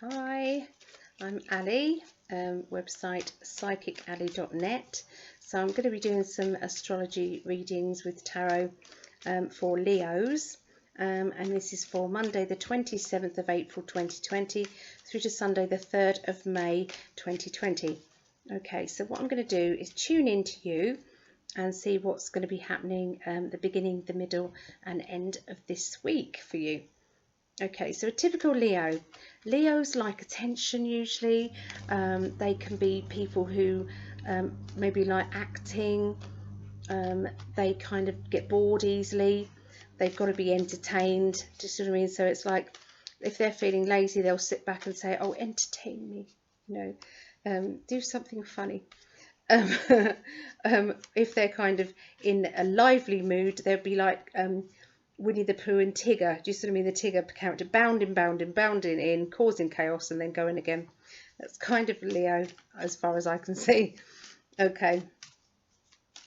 Hi, I'm Ali, website psychically.net. So I'm going to be doing some astrology readings with tarot for Leos, and this is for Monday the 27th of April 2020 through to Sunday the 3rd of May 2020. Okay, so what I'm going to do is tune into you and see what's going to be happening the beginning, the middle and end of this week for you. Okay, so a typical Leo. Leos like attention usually. They can be people who maybe like acting. They kind of get bored easily. They've got to be entertained. Do you see what I mean? So it's like if they're feeling lazy, they'll sit back and say, "Oh, entertain me," do something funny. Um, if they're kind of in a lively mood, they'll be like Winnie the Pooh and Tigger. Do you see what I mean? The Tigger character bounding in, causing chaos and then going again. That's kind of Leo as far as I can see. Okay,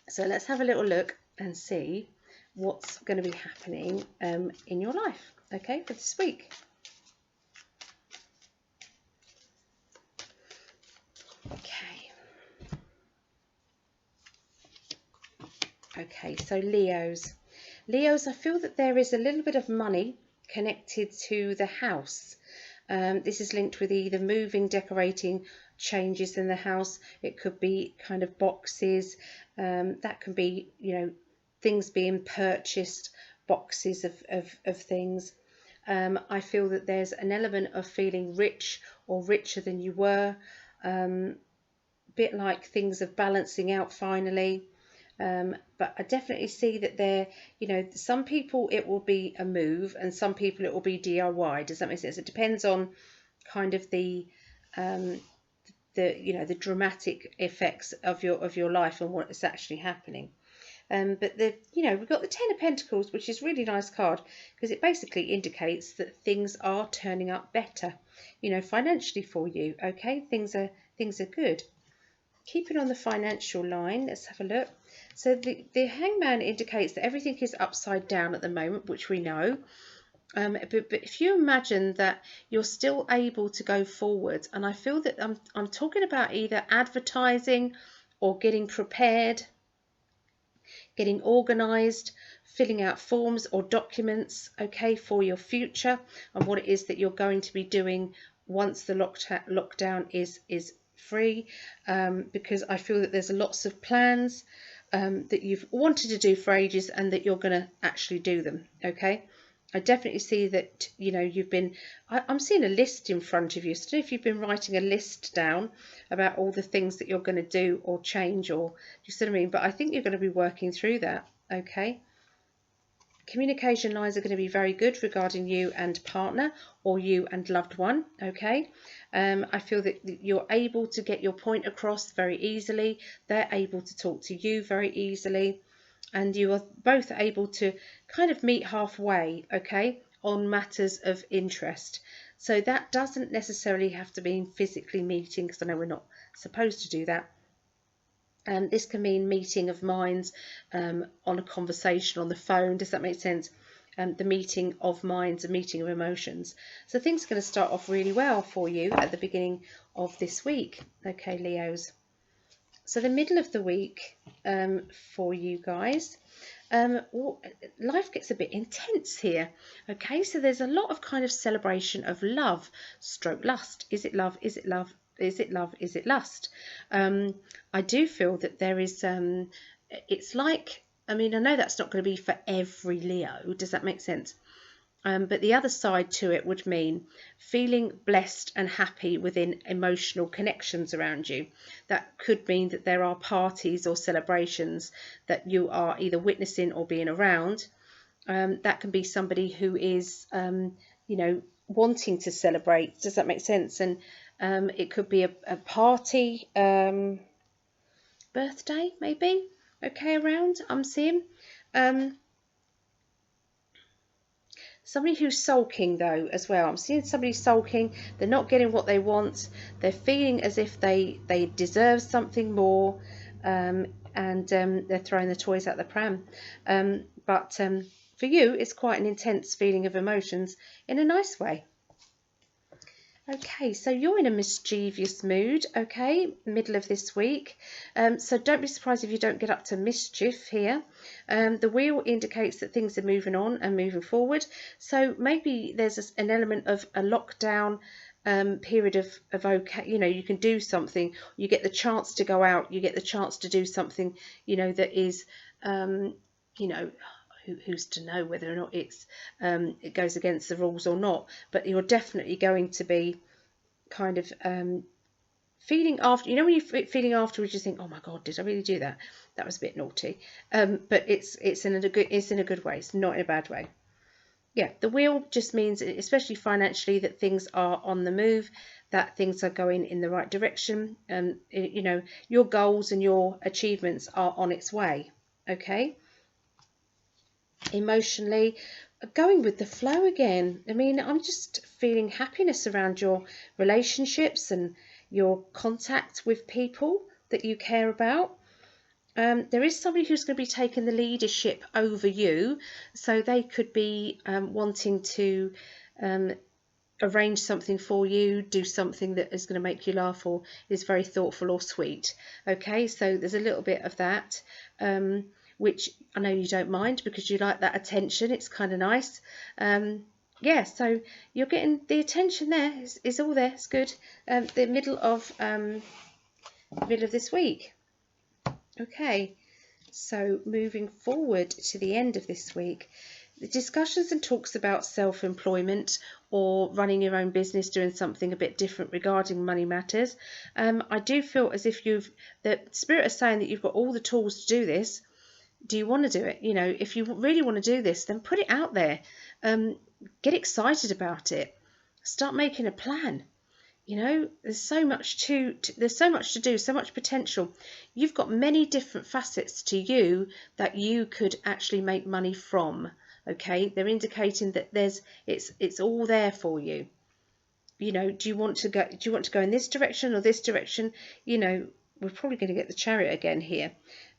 so let's have a little look and see what's going to be happening in your life, okay, for this week. Okay, so Leos, I feel that there is a little bit of money connected to the house. This is linked with either moving, decorating, changes in the house. It could be kind of boxes. That can be, things being purchased, boxes of things. I feel that there's an element of feeling rich or richer than you were. A bit like things are balancing out finally. But I definitely see that there, some people it will be a move and some people it will be DIY. Does that make sense? It depends on kind of the dramatic effects of your life and what is actually happening. But we've got the Ten of Pentacles, which is a really nice card because it basically indicates that things are turning up better, financially for you. Okay, things are good. Keeping on the financial line, let's have a look. So the Hangman indicates that everything is upside down at the moment, which we know. But if you imagine that you're still able to go forward, and I feel that I'm talking about either advertising or getting prepared, getting organised, filling out forms or documents, okay, for your future and what it is that you're going to be doing once the lockdown is free, because I feel that there's lots of plans that you've wanted to do for ages and that you're going to actually do them. Okay, I definitely see that you've been I'm seeing a list in front of you. So if you've been writing a list down about all the things that you're going to do or change, or you see what I mean, but I think you're going to be working through that. Okay, communication lines are going to be very good regarding you and partner or you and loved one. Okay, I feel that you're able to get your point across very easily. They're able to talk to you very easily, and you are both able to kind of meet halfway, okay, on matters of interest. So that doesn't necessarily have to be physically meeting, because I know we're not supposed to do that. This can mean meeting of minds on a conversation on the phone. Does that make sense? The meeting of minds, a meeting of emotions. So things are going to start off really well for you at the beginning of this week. Okay, Leos. So the middle of the week for you guys, life gets a bit intense here. Okay, so there's a lot of kind of celebration of love, stroke lust. Is it love? Is it love? Is it love? Is it lust? I do feel that there is, it's like, I mean, I know that's not going to be for every Leo. Does that make sense? But the other side to it would mean feeling blessed and happy within emotional connections around you. That could mean that there are parties or celebrations that you are either witnessing or being around. That can be somebody who is, wanting to celebrate. Does that make sense? And it could be a party, birthday maybe, okay, around, I'm seeing. Somebody who's sulking though as well. I'm seeing somebody sulking. They're not getting what they want. They're feeling as if they deserve something more, and they're throwing the toys out the pram. But for you, it's quite an intense feeling of emotions in a nice way. Okay, so you're in a mischievous mood, okay, middle of this week. So don't be surprised if you don't get up to mischief here. The wheel indicates that things are moving on and moving forward. So maybe there's an element of a lockdown period of okay, you can do something. You get the chance to go out. You get the chance to do something, that is, you know, who's to know whether or not it goes against the rules or not, but you're definitely going to be kind of feeling after, when you're feeling afterwards, you think, oh my god, did I really do that? That was a bit naughty. But it's in a good way. It's not in a bad way. Yeah, the wheel just means, especially financially, that things are on the move, that things are going in the right direction. Your goals and your achievements are on its way. Okay. Emotionally, going with the flow again. I mean, I'm just feeling happiness around your relationships and your contact with people that you care about. There is somebody who's going to be taking the leadership over you, so they could be wanting to arrange something for you, do something that is going to make you laugh or is very thoughtful or sweet. Okay, so there's a little bit of that, which I know you don't mind because you like that attention. It's kind of nice. Yeah, so you're getting the attention there. Is all there. It's good. The middle of this week. Okay, so moving forward to the end of this week. The discussions and talks about self-employment or running your own business, doing something a bit different regarding money matters. I do feel as if the spirit is saying that you've got all the tools to do this. Do you want to do it? If you really want to do this, then put it out there. Get excited about it. Start making a plan. There's so much to do, so much potential. You've got many different facets to you that you could actually make money from. Okay, they're indicating that it's all there for you. Do you want to go in this direction or this direction? We're probably going to get the Chariot again here.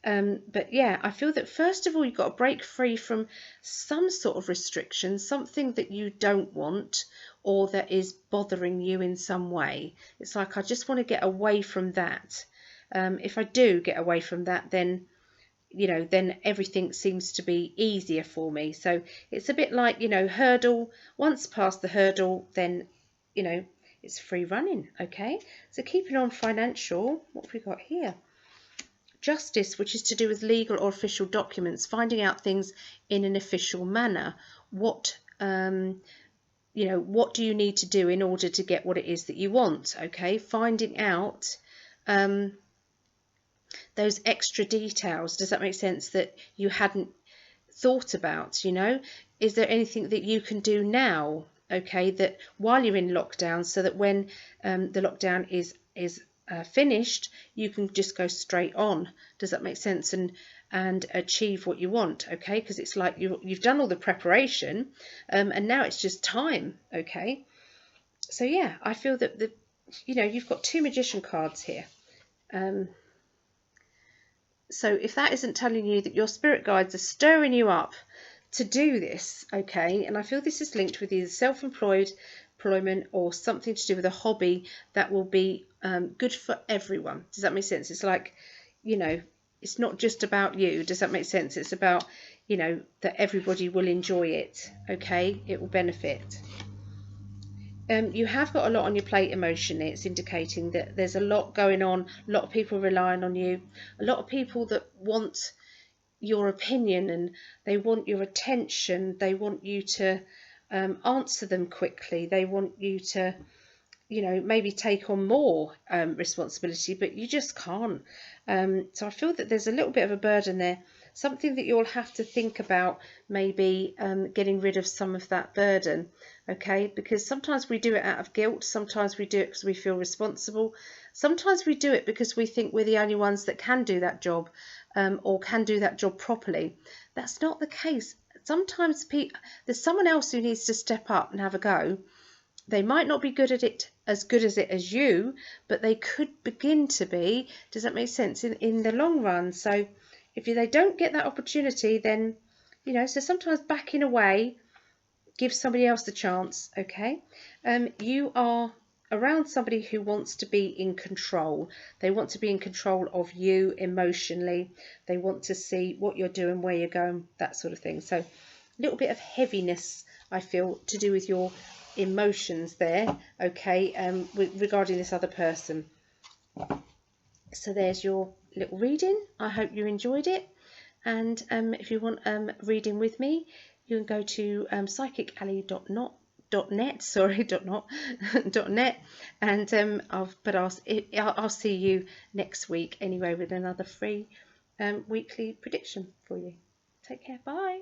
But yeah, I feel that first of all, you've got to break free from some sort of restriction, something that you don't want or that is bothering you in some way. It's like, I just want to get away from that. If I do get away from that, then then everything seems to be easier for me. So it's a bit like, hurdle. Once past the hurdle, then, it's free running. Okay. So keeping on financial, what have we got here? Justice, which is to do with legal or official documents, finding out things in an official manner. What what do you need to do in order to get what it is that you want? Okay, finding out those extra details. Does that make sense, that you hadn't thought about? Is there anything that you can do now, okay, that while you're in lockdown, so that when the lockdown is finished, you can just go straight on? Does that make sense? And achieve what you want, okay? Because it's like you've done all the preparation, and now it's just time, okay? So yeah, I feel that you've got two Magician cards here. So if that isn't telling you that your spirit guides are stirring you up to do this, okay, and I feel this is linked with either employment or something to do with a hobby that will be good for everyone. Does that make sense? It's like, it's not just about you. Does that make sense? It's about, that everybody will enjoy it, okay? It will benefit. You have got a lot on your plate emotionally. It's indicating that there's a lot going on, a lot of people relying on you, a lot of people that want your opinion and they want your attention. They want you to answer them quickly. They want you to, maybe take on more responsibility, but you just can't. So I feel that there's a little bit of a burden there, something that you'll have to think about, maybe getting rid of some of that burden, okay? Because sometimes we do it out of guilt, sometimes we do it because we feel responsible, sometimes we do it because we think we're the only ones that can do that job, or can do that job properly. That's not the case. Sometimes there's someone else who needs to step up and have a go. They might not be good at it as you, but they could begin to be. Does that make sense in the long run? So if they don't get that opportunity, then, so sometimes backing away, give somebody else the chance, okay? You are around somebody who wants to be in control. They want to be in control of you emotionally. They want to see what you're doing, where you're going, that sort of thing. So a little bit of heaviness, I feel, to do with your emotions there, okay, regarding this other person. So there's your little reading. I hope you enjoyed it. And if you want reading with me, you can go to psychically.net, sorry, .net, and I'll see you next week anyway with another free weekly prediction for you. Take care. Bye.